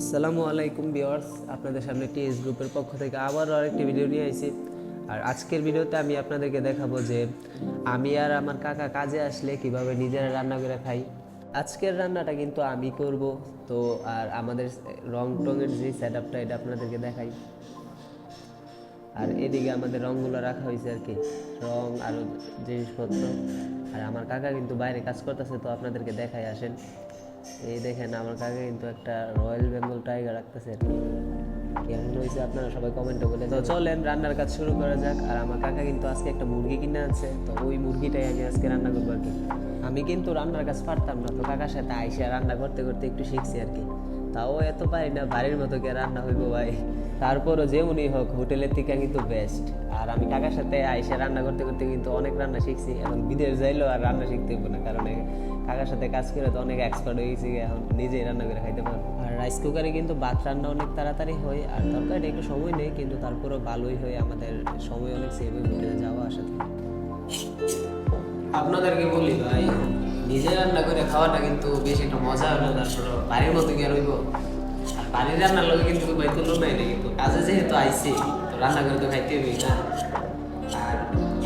আসসালামু আলাইকুম ভিউয়ার্স, আপনাদের সামনে টিএস গ্রুপের পক্ষ থেকে আবারও আরেকটি ভিডিও নিয়ে আইছি। আর আজকের ভিডিওতে আমি আপনাদেরকে দেখাবো যে আমি আর আমার কাকা কাজে আসলে কিভাবে নিজেরা রান্না করে খাই। আজকের রান্নাটা কিন্তু আমি করব। তো আর আমাদের রং টঙের যে সেট আপটা এটা আপনাদেরকে দেখাই। আর এদিকে আমাদের রঙগুলো রাখা হয়েছে আর কি, রং আরও জিনিসপত্র। আর আমার কাকা কিন্তু বাইরে কাজ করতেছে, তো আপনাদেরকে দেখাই আসেন। এই দেখেন আমার কাকা কিন্তু একটা রয়্যাল বেঙ্গল টাইগার রাখতেছে আর কি। কেমন হয়েছে আপনারা সবাই কমেন্টে বলে। তো চলেন রান্নার কাজ শুরু করা যাক। আর আমার কাকা কিন্তু আজকে একটা মুরগি কিনে আনছে, তো ওই মুরগিটাই আমি আজকে রান্না করবো আর কি। আমি কিন্তু রান্নার কাজ পারতাম না, তো কাকার সাথে আইসা রান্না করতে করতে একটু শিখছি আর কি। তাও এত পারি না, বাড়ির মতো কে রান্না হইব ভাই। তারপরও যেমনই হোক হোটেলের থেকে কিন্তু বেস্ট। আর আমি কাকার সাথে আইসা রান্না করতে করতে কিন্তু অনেক রান্না শিখছি। এখন বিদেশ যাইলেও আর রান্না শিখতে হইব না, কারণ কাকার সাথে কাজ করে তো অনেক এক্সপার্ট হয়ে গেছি, এখন নিজেই রান্না করে খাইতে পারবো। আর রাইস কুকারে কিন্তু ভাত রান্না অনেক তাড়াতাড়ি হয়, আর তরকারিটা একটু সময় নেই, কিন্তু তারপরেও ভালোই হয়। আমাদের সময় অনেক সেভ হয় হোটেলে যাওয়া আসা থেকে। আপনাদেরকে বলি ভাই, নিজে রান্না করে খাওয়াটা কিন্তু বেশ একটা মজা হলো। তারপর বাড়ির মতো গিয়ে রইব। আর বাড়ির রান্নার লোকে কিন্তু ভাই তুলনাই নেই, কিন্তু কাজে যেহেতু আইসি তো রান্না করে তো খাইতে হবেই না। আর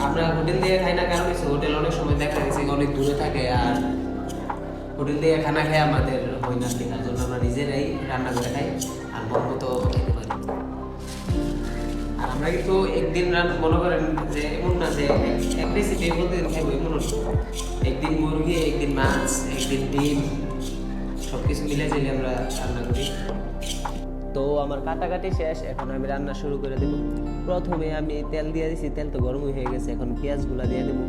আমরা হোটেল দিয়ে খাই না, কারণ হচ্ছে হোটেল অনেক সময় দেখা গেছে অনেক দূরে থাকে, আর হোটেল দিয়ে খানা খাই আমাদের হয় না, তার জন্য আমরা নিজেরাই রান্না করে খাই আর মন মতো খেতে পারি। আর আমরা কিন্তু একদিন মনে করেন যে এমন না যে এক রেসিপি প্রতিদিন খাইবো, এমন না। একদিন মুরগি, একদিন মাছ, একদিন ডিম, সব কিছু মিলে যেলে আমরা রান্না করি। তো আমার কাটাকাটি শেষ, এখন আমি রান্না শুরু করে দেব। প্রথমে আমি তেল দিয়ে দিছি, তেল তো গরমই হয়ে গেছে, এখন পেঁয়াজগুলো দিয়ে দেবো।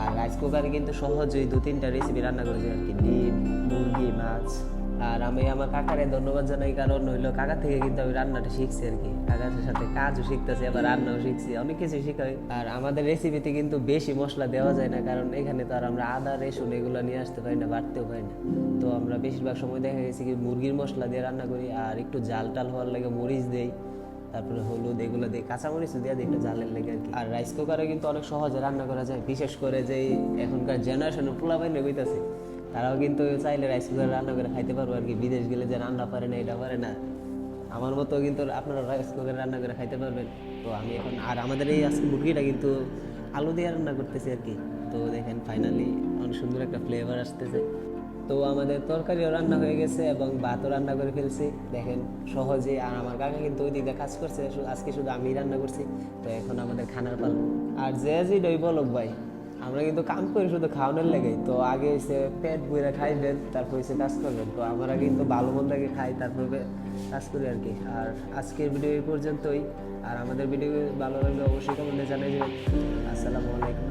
আর রাইস কুকারে কিন্তু সহজেই 2-3টা রেসিপি রান্না করেছি আর কি, ডিম, মুরগি, মাছ। আর আমি আমার কাকারে ধন্যবাদ জানাই, কারণ হইলো কাকা থেকে কিন্তু আমি রান্নাটা শিখছি আর কি। কাকার সাথে কাজও শিখতেছি, আবার রান্নাও শিখছি, অনেক কিছু শিখাই। আর আমাদের রেসিপিতে কিন্তু বেশি মশলা দেওয়া যায় না, কারণ এখানে তো আর আমরা আদা রসুন এগুলো নিয়ে আসতে পারি না, বাড়তেও পারি না। তো আমরা বেশিরভাগ সময় দেখা গেছে কি মুরগির মশলা দিয়ে রান্না করি, আর একটু জাল টাল হওয়ার লাগে মরিচ দেই, তারপরে হলুদ এগুলো দিয়ে, কাঁচামরিচ দিয়ে দিই একটু জালের লেগে আর কি। আর রাইস কুকারে কিন্তু অনেক সহজে রান্না করা যায়, বিশেষ করে যে এখনকার জেনারেশনের পোলাপাইন হইতেছে, তারাও কিন্তু চাইলে রাইস কুকারে রান্না করে খাইতে পারবো আর কি। বিদেশ গেলে যে রান্না পারে না, এটা পারে না, আমার মতো কিন্তু আপনারা রাইস কুকারে রান্না করে খাইতে পারবেন। তো আমি এখন আর আমাদের এই আজকে মুরগিটা কিন্তু আলু দিয়ে রান্না করতেছি আর কি। তো দেখেন ফাইনালি অনেক সুন্দর একটা ফ্লেভার আসতেছে। তো আমাদের তরকারিও রান্না হয়ে গেছে এবং ভাতও রান্না করে ফেলছি, দেখেন সহজে। আর আমার কাকা কিন্তু ওই দিকে কাজ করছে, আজকে শুধু আমি রান্না করছি। তো এখন আমাদের খানার পালা। আর যে যেটাই বলুক ভাই, আমরা কিন্তু কাম করি শুধু খাওয়ানোর লেগে। তো আগে এসে পেট ভরে খাইবেন, তারপর এসে কাজ করবেন। তো আমরা কিন্তু ভালো মন্দ আগে খাই, তারপরে কাজ করি আর কি। আর আজকের ভিডিও এই পর্যন্তই। আর আমাদের ভিডিও ভালো লাগলে অবশ্যই কমেন্টে জানিয়ে দেবেন। আসসালামু আলাইকুম।